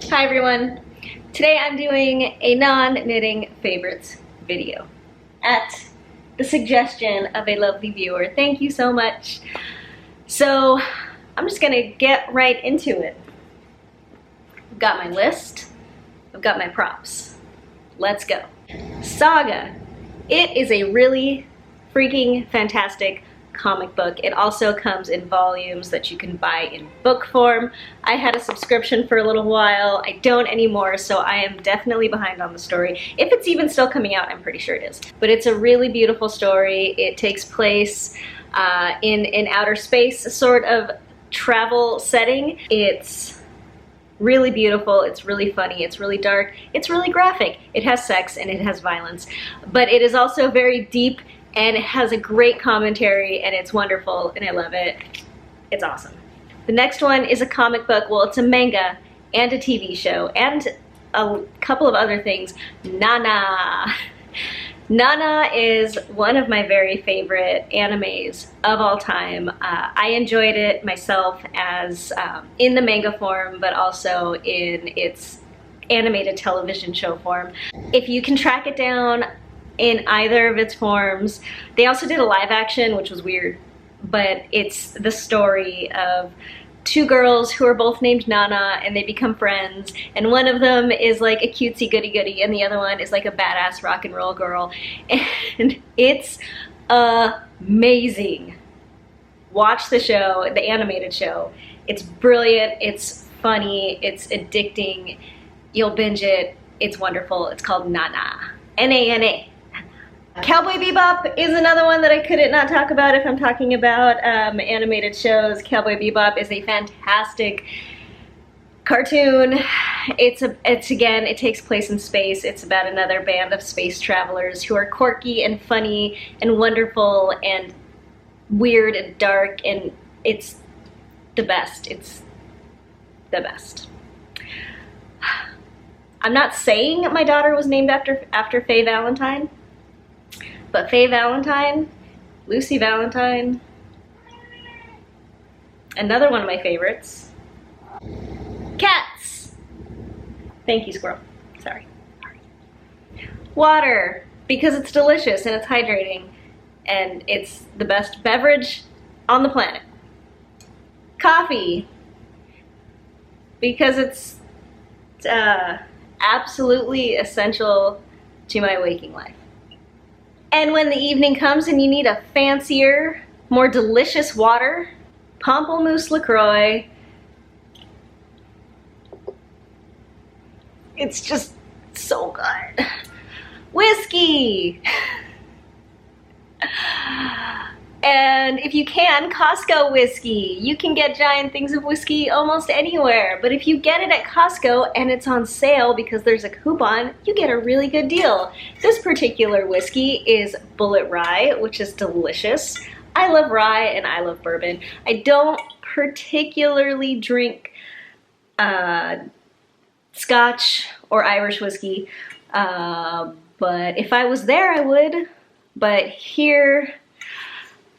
Hi everyone. Today I'm doing a non-knitting favorites video at the suggestion of a lovely viewer. Thank you so much. So I'm just gonna get right into it. I've got my list, I've got my props. Let's go. Saga. It is a really freaking fantastic comic book. It also comes in volumes that you can buy in book form. I had a subscription for a little while. I don't anymore, so I am definitely behind on the story. If it's even still coming out, I'm pretty sure it is. But it's a really beautiful story. It takes place in outer space, a sort of travel setting. It's really beautiful, it's really funny, it's really dark, it's really graphic. It has sex and it has violence, but it is also very deep and it has a great commentary and it's wonderful and I love it. It's awesome. The next one is a comic book. Well, it's a manga and a TV show and a couple of other things. Nana. Nana is one of my very favorite animes of all time. I enjoyed it myself as in the manga form, but also in its animated television show form. If you can track it down in either of its forms, they also did a live action, which was weird, but it's the story of two girls who are both named Nana and they become friends, and one of them is like a cutesy goody goody and the other one is like a badass rock and roll girl, and it's amazing. Watch the show, the animated show. It's brilliant, it's funny, it's addicting, you'll binge it, it's wonderful. It's called Nana. N-A-N-A. Cowboy Bebop is another one that I couldn't not talk about if I'm talking about animated shows. Cowboy Bebop is a fantastic cartoon. It's again, it takes place in space. It's about another band of space travelers who are quirky and funny and wonderful and weird and dark, and it's the best. It's the best. I'm not saying my daughter was named after Faye Valentine, but Faye Valentine, Lucy Valentine, another one of my favorites, cats. Thank you, Squirrel. Sorry. Water, because it's delicious and it's hydrating and it's the best beverage on the planet. Coffee, because it's absolutely essential to my waking life. And when the evening comes and you need a fancier, more delicious water, Pamplemousse LaCroix. It's just so good. Whiskey! And if you can, Costco whiskey. You can get giant things of whiskey almost anywhere, but if you get it at Costco and it's on sale because there's a coupon, you get a really good deal. This particular whiskey is Bullet Rye, which is delicious. I love rye and I love bourbon. I don't particularly drink Scotch or Irish whiskey, but if I was there I would. But here,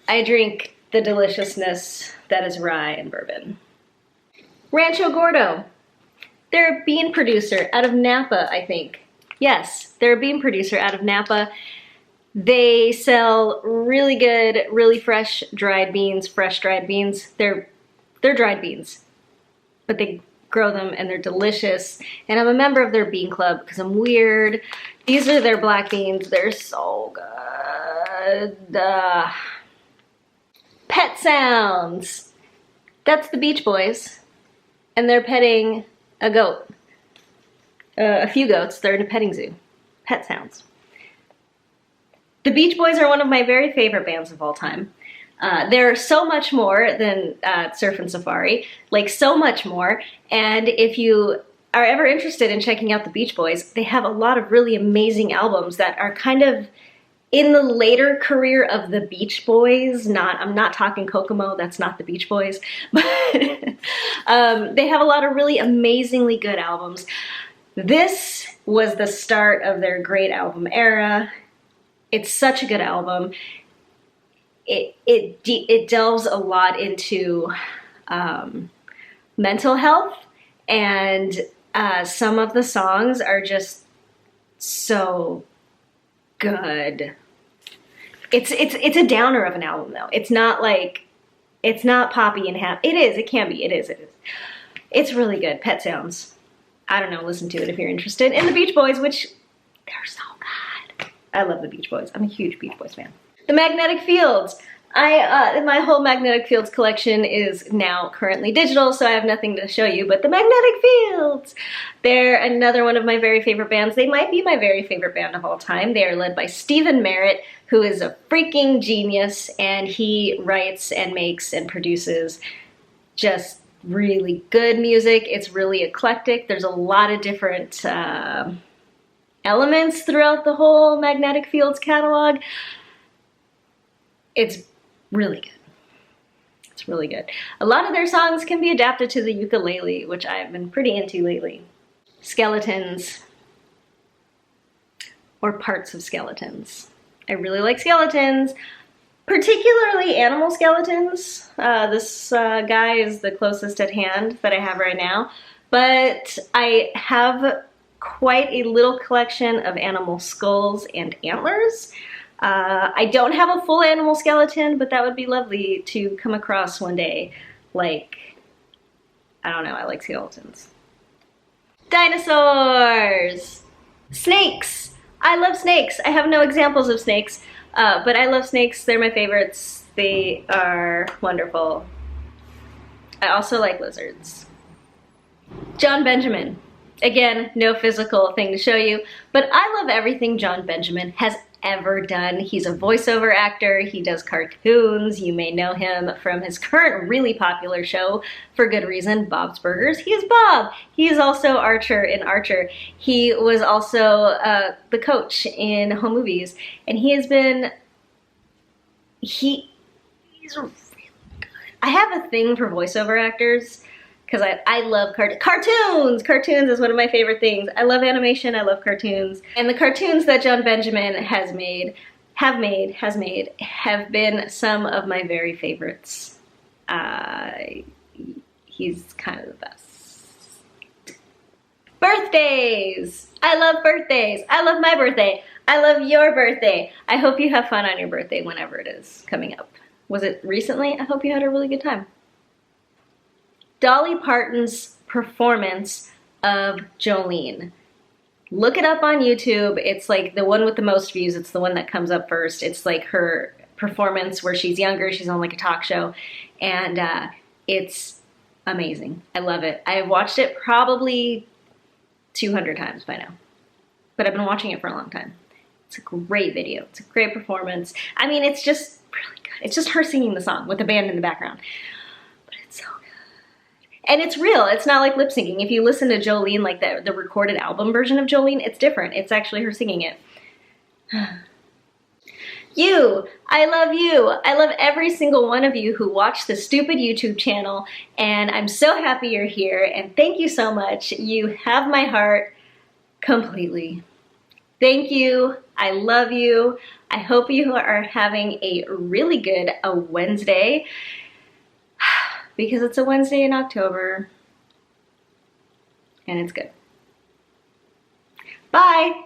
I drink the deliciousness that is rye and bourbon. Rancho Gordo. They're a bean producer out of Napa, I think. Yes, they're a bean producer out of Napa. They sell really good, really fresh dried beans, fresh dried beans. They're dried beans, but they grow them and they're delicious. And I'm a member of their bean club because I'm weird. These are their black beans. They're so good. Pet sounds. That's the Beach Boys, and they're petting a goat. A few goats. They're in a petting zoo. Pet sounds. The Beach Boys are one of my very favorite bands of all time. They're so much more than Surf and Safari, like so much more. And if you are ever interested in checking out the Beach Boys, they have a lot of really amazing albums that are kind of in the later career of the Beach Boys. I'm not talking Kokomo, that's not the Beach Boys, but they have a lot of really amazingly good albums. This was the start of their great album era. It's such a good album. It delves a lot into mental health and some of the songs are just so good. It's a downer of an album though. It's not like, it's not poppy and happy. It is, it can be, it is. It's really good. Pet Sounds. I don't know, listen to it if you're interested. And the Beach Boys, which, they're so good. I love the Beach Boys. I'm a huge Beach Boys fan. The Magnetic Fields. My whole Magnetic Fields collection is now currently digital, so I have nothing to show you, but the Magnetic Fields! They're another one of my very favorite bands. They might be my very favorite band of all time. They are led by Stephen Merritt, who is a freaking genius, and he writes and makes and produces just really good music. It's really eclectic. There's a lot of different elements throughout the whole Magnetic Fields catalog. It's really good. It's really good. A lot of their songs can be adapted to the ukulele, which I've been pretty into lately. Skeletons, or parts of Skeletons. I really like Skeletons, particularly animal skeletons. This guy is the closest at hand that I have right now, but I have quite a little collection of animal skulls and antlers. I don't have a full animal skeleton, but that would be lovely to come across one day. Like, I don't know, I like skeletons. Dinosaurs! Snakes! I love snakes. I have no examples of snakes, but I love snakes. They're my favorites. They are wonderful. I also like lizards. John Benjamin. Again, no physical thing to show you, but I love everything John Benjamin has ever done. He's a voiceover actor. He does cartoons. You may know him from his current really popular show, for good reason, Bob's Burgers. He is Bob. He is also Archer in Archer. He was also the coach in Home Movies, and he has been, he's really good. I have a thing for voiceover actors, because I love cartoons! Cartoons is one of my favorite things. I love animation, I love cartoons. And the cartoons that John Benjamin has made, have been some of my very favorites. He's kind of the best. Birthdays! I love birthdays. I love my birthday. I love your birthday. I hope you have fun on your birthday whenever it is coming up. Was it recently? I hope you had a really good time. Dolly Parton's performance of Jolene. Look it up on YouTube. It's like the one with the most views. It's the one that comes up first. It's like her performance where she's younger. She's on like a talk show, and it's amazing. I love it. I've watched it probably 200 times by now, but I've been watching it for a long time. It's a great video. It's a great performance. I mean, it's just really good. It's just her singing the song with the band in the background, but it's so good. And it's real. It's not like lip syncing. If you listen to Jolene, like the recorded album version of Jolene, it's different. It's actually her singing it. You, I love you. I love every single one of you who watch the stupid YouTube channel, and I'm so happy you're here, and thank you so much. You have my heart completely. Thank you. I love you. I hope you are having a really good Wednesday, because it's a Wednesday in October, and it's good. Bye!